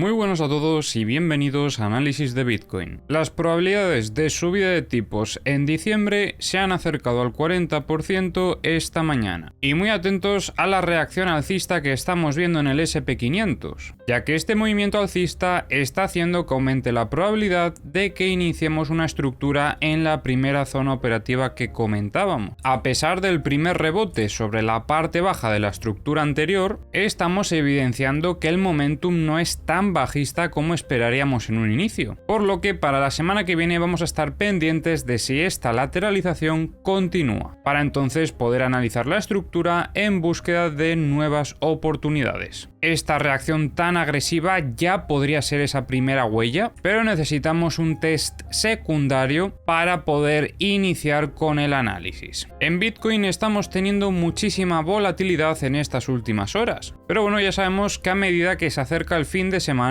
Muy buenos a todos y bienvenidos a Análisis de Bitcoin. Las probabilidades de subida de tipos en diciembre se han acercado al 40% esta mañana. Y muy atentos a la reacción alcista que estamos viendo en el SP500, ya que este movimiento alcista está haciendo que aumente la probabilidad de que iniciemos una estructura en la primera zona operativa que comentábamos. A pesar del primer rebote sobre la parte baja de la estructura anterior, estamos evidenciando que el momentum no es tan bajista como esperaríamos en un inicio, por lo que para la semana que viene vamos a estar pendientes de si esta lateralización continúa, para entonces poder analizar la estructura en búsqueda de nuevas oportunidades. Esta reacción tan agresiva ya podría ser esa primera huella, pero necesitamos un test secundario para poder iniciar con el análisis. En Bitcoin estamos teniendo muchísima volatilidad en estas últimas horas, pero bueno, ya sabemos que a medida que se acerca el fin de semana,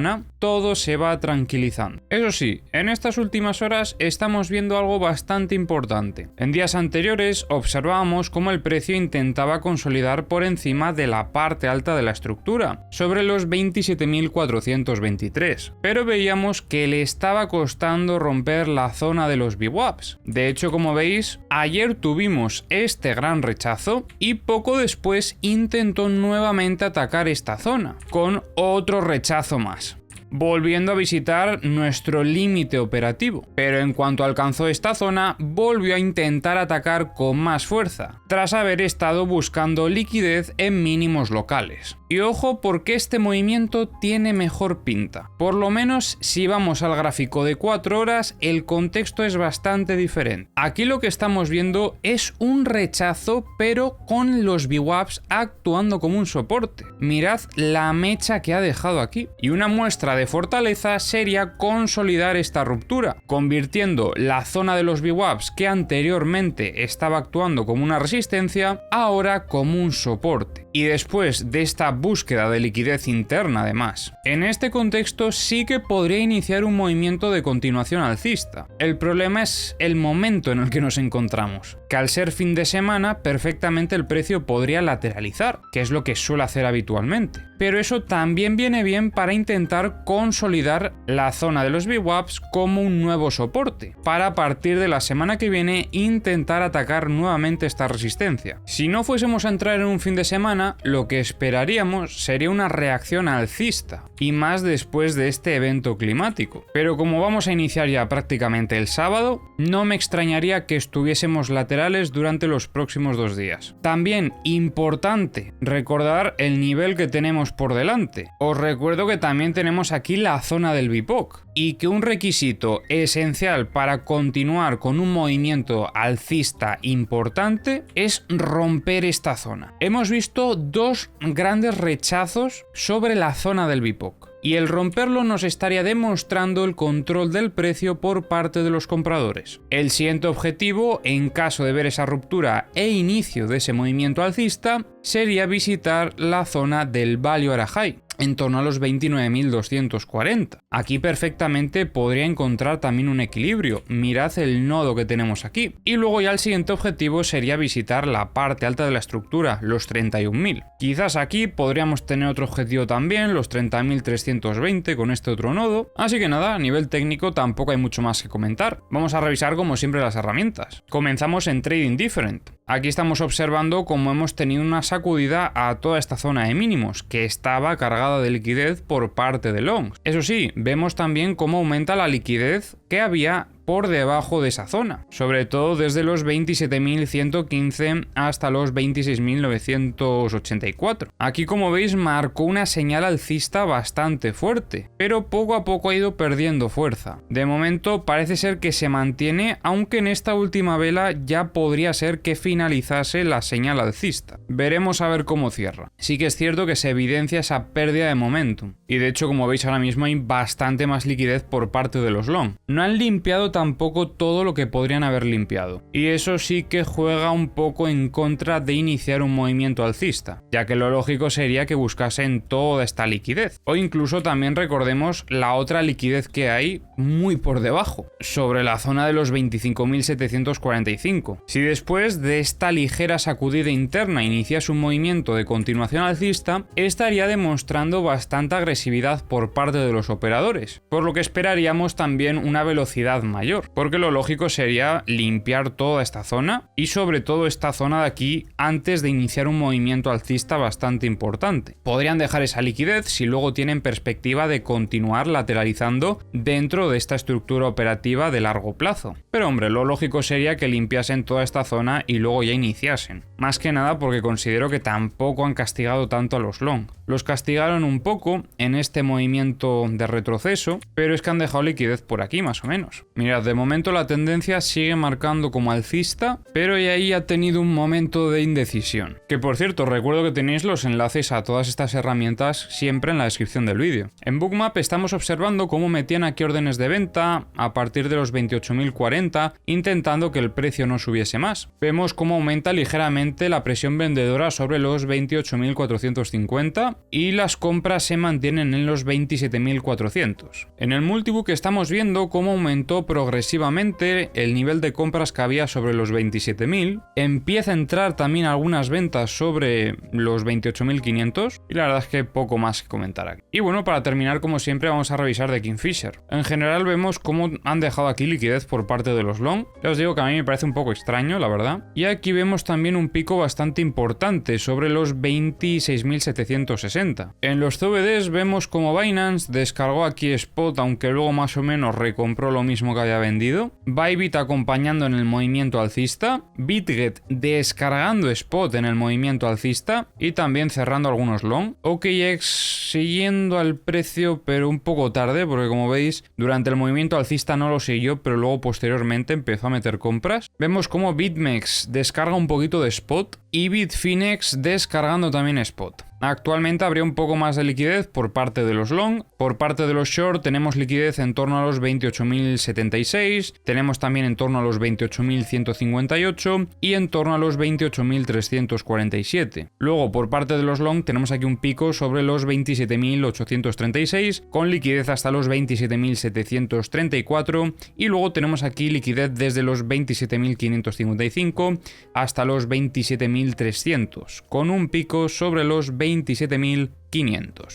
todo se va tranquilizando. Eso sí, en estas últimas horas estamos viendo algo bastante importante. En días anteriores observábamos cómo el precio intentaba consolidar por encima de la parte alta de la estructura, sobre los 27.423, pero veíamos que le estaba costando romper la zona de los VWAPs. De hecho, como veis, ayer tuvimos este gran rechazo y poco después intentó nuevamente atacar esta zona, con otro rechazo más, volviendo a visitar nuestro límite operativo, pero en cuanto alcanzó esta zona volvió a intentar atacar con más fuerza, tras haber estado buscando liquidez en mínimos locales. Y ojo, porque este movimiento tiene mejor pinta. Por lo menos si vamos al gráfico de 4 horas, el contexto es bastante diferente. Aquí lo que estamos viendo es un rechazo, pero con los VWAPs actuando como un soporte. Mirad la mecha que ha dejado aquí. Y una muestra de fortaleza sería consolidar esta ruptura, convirtiendo la zona de los VWAPs que anteriormente estaba actuando como una resistencia, ahora como un soporte. Y después de esta búsqueda de liquidez interna además, en este contexto sí que podría iniciar un movimiento de continuación alcista. El problema es el momento en el que nos encontramos, que al ser fin de semana perfectamente el precio podría lateralizar, que es lo que suele hacer habitualmente. Pero eso también viene bien para intentar consolidar la zona de los VWAPs como un nuevo soporte, para a partir de la semana que viene intentar atacar nuevamente esta resistencia. Si no fuésemos a entrar en un fin de semana, lo que esperaríamos sería una reacción alcista, y más después de este evento climático. Pero como vamos a iniciar ya prácticamente el sábado, no me extrañaría que estuviésemos laterales durante los próximos 2 días. También importante recordar el nivel que tenemos por delante. Os recuerdo que también tenemos aquí la zona del BIPOC, y que un requisito esencial para continuar con un movimiento alcista importante es romper esta zona. Hemos visto 2 grandes rechazos sobre la zona del BIPOC, y el romperlo nos estaría demostrando el control del precio por parte de los compradores. El siguiente objetivo, en caso de ver esa ruptura e inicio de ese movimiento alcista, sería visitar la zona del Value Area High, en torno a los 29.240. Aquí perfectamente podría encontrar también un equilibrio. Mirad el nodo que tenemos aquí. Y luego ya el siguiente objetivo sería visitar la parte alta de la estructura, los 31.000. Quizás aquí podríamos tener otro objetivo también, los 30.320 con este otro nodo. Así que nada, a nivel técnico tampoco hay mucho más que comentar. Vamos a revisar como siempre las herramientas. Comenzamos en Trading Different. Aquí estamos observando cómo hemos tenido una sacudida a toda esta zona de mínimos, que estaba cargada de liquidez por parte de longs. Eso sí, vemos también cómo aumenta la liquidez que había por debajo de esa zona, sobre todo desde los 27.115 hasta los 26.984. Aquí, como veis, marcó una señal alcista bastante fuerte, pero poco a poco ha ido perdiendo fuerza. De momento parece ser que se mantiene, aunque en esta última vela ya podría ser que finalizase la señal alcista. Veremos a ver cómo cierra. Sí que es cierto que se evidencia esa pérdida de momentum, y de hecho, como veis ahora mismo hay bastante más liquidez por parte de los long. No han limpiado tampoco todo lo que podrían haber limpiado, y eso sí que juega un poco en contra de iniciar un movimiento alcista, ya que lo lógico sería que buscasen toda esta liquidez, o incluso también recordemos la otra liquidez que hay muy por debajo, sobre la zona de los 25.745. Si después de esta ligera sacudida interna iniciase un movimiento de continuación alcista, estaría demostrando bastante agresividad por parte de los operadores, por lo que esperaríamos también una velocidad mayor, porque lo lógico sería limpiar toda esta zona y sobre todo esta zona de aquí antes de iniciar un movimiento alcista bastante importante. Podrían dejar esa liquidez si luego tienen perspectiva de continuar lateralizando dentro de esta estructura operativa de largo plazo. Pero hombre, lo lógico sería que limpiasen toda esta zona y luego ya iniciasen. Más que nada porque considero que tampoco han castigado tanto a los long. Los castigaron un poco en este movimiento de retroceso, pero es que han dejado liquidez por aquí más o menos. Mirad, de momento la tendencia sigue marcando como alcista, pero ya ahí ha tenido un momento de indecisión. Que por cierto, recuerdo que tenéis los enlaces a todas estas herramientas siempre en la descripción del vídeo. En Bookmap estamos observando cómo metían aquí órdenes de venta a partir de los 28.040, intentando que el precio no subiese más. Vemos cómo aumenta ligeramente la presión vendedora sobre los 28.450 y las compras se mantienen en los 27.400. En el multibook estamos viendo cómo aumentó progresivamente el nivel de compras que había sobre los 27.000, empieza a entrar también algunas ventas sobre los 28.500 y la verdad es que poco más que comentar aquí. Y bueno, para terminar, como siempre, vamos a revisar de Kingfisher. En general vemos cómo han dejado aquí liquidez por parte de los long. Ya os digo que a mí me parece un poco extraño, la verdad. Y aquí vemos también un pico bastante importante sobre los 26.760. En los CVDs vemos como Binance descargó aquí spot, aunque luego más o menos recompró lo mismo que había vendido. Bybit acompañando en el movimiento alcista. Bitget descargando spot en el movimiento alcista y también cerrando algunos long. OKX siguiendo al precio pero un poco tarde, porque como veis durante el movimiento alcista no lo siguió, pero luego posteriormente empezó a meter compras. Vemos como BitMEX descarga un poquito de spot y Bitfinex descargando también spot. Actualmente habría un poco más de liquidez por parte de los long. Por parte de los short tenemos liquidez en torno a los 28.076, tenemos también en torno a los 28.158 y en torno a los 28.347. Luego por parte de los long tenemos aquí un pico sobre los 27.836 con liquidez hasta los 27.734 y luego tenemos aquí liquidez desde los 27.555 hasta los 27.300 con un pico sobre los 27.500.